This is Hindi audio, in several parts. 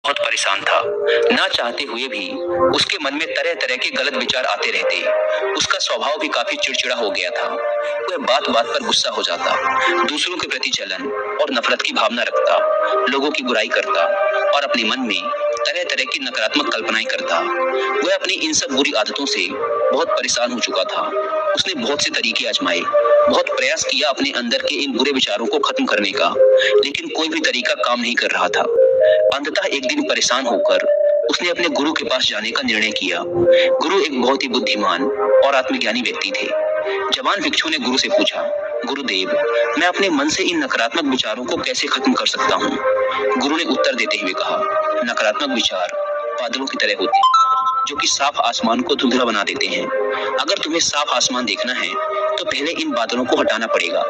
बहुत परेशान था। ना चाहते हुए भी उसके मन में तरह तरह के गलत विचार आते रहते। उसका स्वभाव भी काफी चिड़चिड़ा हो गया था। वह बात बात पर गुस्सा हो जाता, दूसरों के प्रति जलन और नफरत की भावना रखता, लोगों की बुराई करता और अपने मन में तरह तरह की नकारात्मक कल्पनाएं करता। वह अपनी इन सब बुरी आदतों से बहुत परेशान हो चुका था। उसने बहुत से तरीके आजमाए, बहुत प्रयास किया अपने अंदर के इन बुरे विचारों को खत्म करने का, लेकिन कोई भी तरीका काम नहीं कर रहा था। अंततः एक दिन परेशान होकर उसने अपने गुरु के पास जाने का निर्णय किया। गुरु एक बहुत ही बुद्धिमान और आत्मज्ञानी व्यक्ति थे। जवान भिक्षु ने गुरु से पूछा, गुरुदेव, मैं अपने मन से इन नकारात्मक विचारों को कैसे खत्म कर सकता हूँ? गुरु ने उत्तर देते हुए कहा, नकारात्मक विचार बादलों की तरह होते हैं, जो कि साफ आसमान को धुंधला बना देते हैं। अगर तुम्हें साफ आसमान देखना है, तो पहले इन बादलों को हटाना पड़ेगा।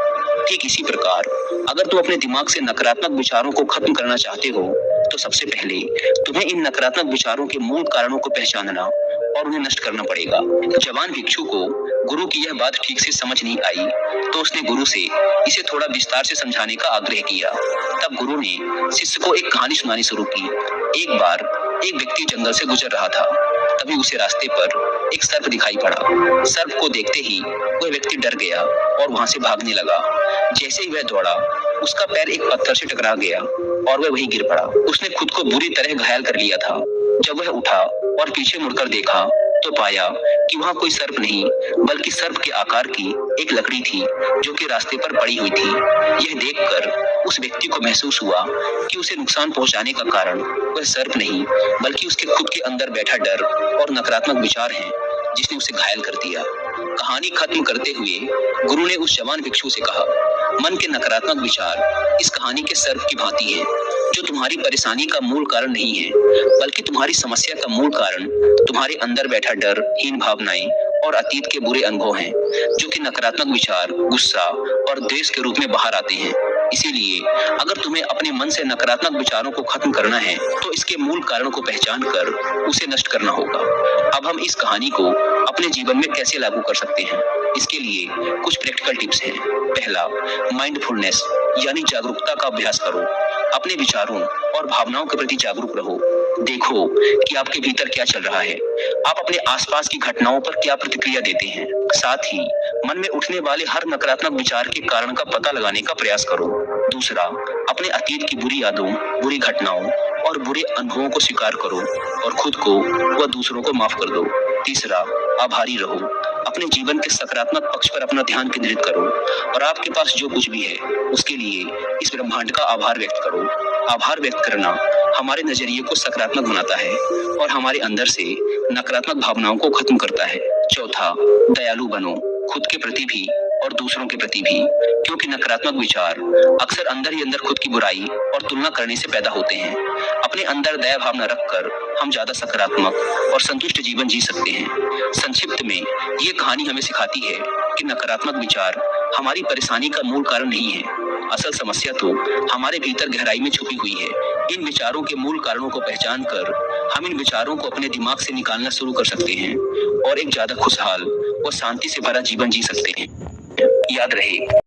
ठीक इसी प्रकार, अगर तुम अपने दिमाग से नकारात्मक विचारों को खत्म करना चाहते हो, तो सबसे पहले तुम्हें इन नकारात्मक विचारों के मूल कारणों को पहचानना और उन्हें नष्ट करना पड़ेगा। जवान भिक्षु को गुरु की यह बात ठीक से समझ नहीं आई, तो उसने गुरु से इसे थोड़ा विस्तार से समझाने का आग्रह किया। तब गुरु ने शिष्य को एक कहानी सुनानी शुरू की। एक बार एक व्यक्ति जंगल से गुजर रहा था। तभी उसे रास्ते पर एक सर्प दिखाई पड़ा। सर्प को देखते ही वह व्यक्ति डर गया और वहां से भागने लगा। जैसे ही वह दौड़ा, उसका पैर एक पत्थर से टकरा गया और वह वहीं गिर पड़ा। उसने खुद को बुरी तरह घायल कर लिया था। जब वह उठा और पीछे मुड़कर देखा, तो पाया कि वहां कोई सर्प नहीं, बल्कि सर्प के आकार की एक लकड़ी थी, जो कि रास्ते पर पड़ी हुई थी। यह देखकर उस व्यक्ति को महसूस हुआ कि उसे नुकसान पहुंचाने का कारण वह सर्प नहीं, बल्कि उसके खुद के अंदर बैठा डर और नकारात्मक विचार हैं, जिसने उसे घायल कर दिया। कहानी खत्म करते हुए गुरु ने उस जवान भिक्षु से कहा, मन के नकारात्मक विचार इस कहानी के सर्प की भांति है, जो तुम्हारी परेशानी का मूल कारण नहीं है, बल्कि तुम्हारी समस्या का मूल कारण तुम्हारे अंदर बैठा डर, हीन भावनाएं और अतीत के बुरे अनुभव हैं, जो कि नकारात्मक विचार, गुस्सा और द्वेष के रूप में बाहर आते हैं। इसीलिए अगर तुम्हें अपने मन से नकारात्मक विचारों को खत्म करना है, तो इसके मूल कारण को पहचान कर उसे नष्ट करना होगा। अब हम इस कहानी को अपने जीवन में कैसे लागू कर सकते हैं, इसके लिए कुछ प्रैक्टिकल टिप्स हैं। पहला, माइंडफुलनेस यानी जागरूकता का अभ्यास करो। अपने विचारों और भावनाओं के प्रति जागरूक रहो। देखो कि आपके भीतर क्या चल रहा है। आप अपने आसपास की घटनाओं पर क्या प्रतिक्रिया देते हैं। साथ ही मन में उठने वाले हर नकारात्मक विचार के कारण का पता लगाने का प्रयास करो। दूसरा, अपने अतीत की बुरी यादों, बुरी घटनाओं और बुरे अनुभवों को स्वीकार करो और खुद को व दूसरों को माफ कर दो। तीसरा, आभारी रहो। अपने जीवन के सकारात्मक पक्ष पर अपना ध्यान केंद्रित करो और आपके पास जो कुछ भी है, उसके लिए इस ब्रह्मांड का आभार व्यक्त करो। आभार व्यक्त करना हमारे नजरिए को सकारात्मक बनाता है और हमारे अंदर से नकारात्मक भावनाओं को खत्म करता है। चौथा, दयालु बनो, खुद के प्रति भी और दूसरों के प्रति भी, क्योंकि नकारात्मक विचार अक्सर अंदर ही अंदर खुद की बुराई और तुलना करने से पैदा होते हैं। अपने अंदर दया भावना रखकर हम ज्यादा सकारात्मक और संतुष्ट जीवन जी सकते हैं। संक्षिप्त में ये कहानी हमें सिखाती है कि नकारात्मक विचार हमारी परेशानी का मूल कारण नहीं है। असल समस्या तो हमारे भीतर गहराई में छुपी हुई है। इन विचारों के मूल कारणों को पहचान कर हम इन विचारों को अपने दिमाग से निकालना शुरू कर सकते हैं और एक ज्यादा खुशहाल और शांति से भरा जीवन जी सकते हैं। याद रहे,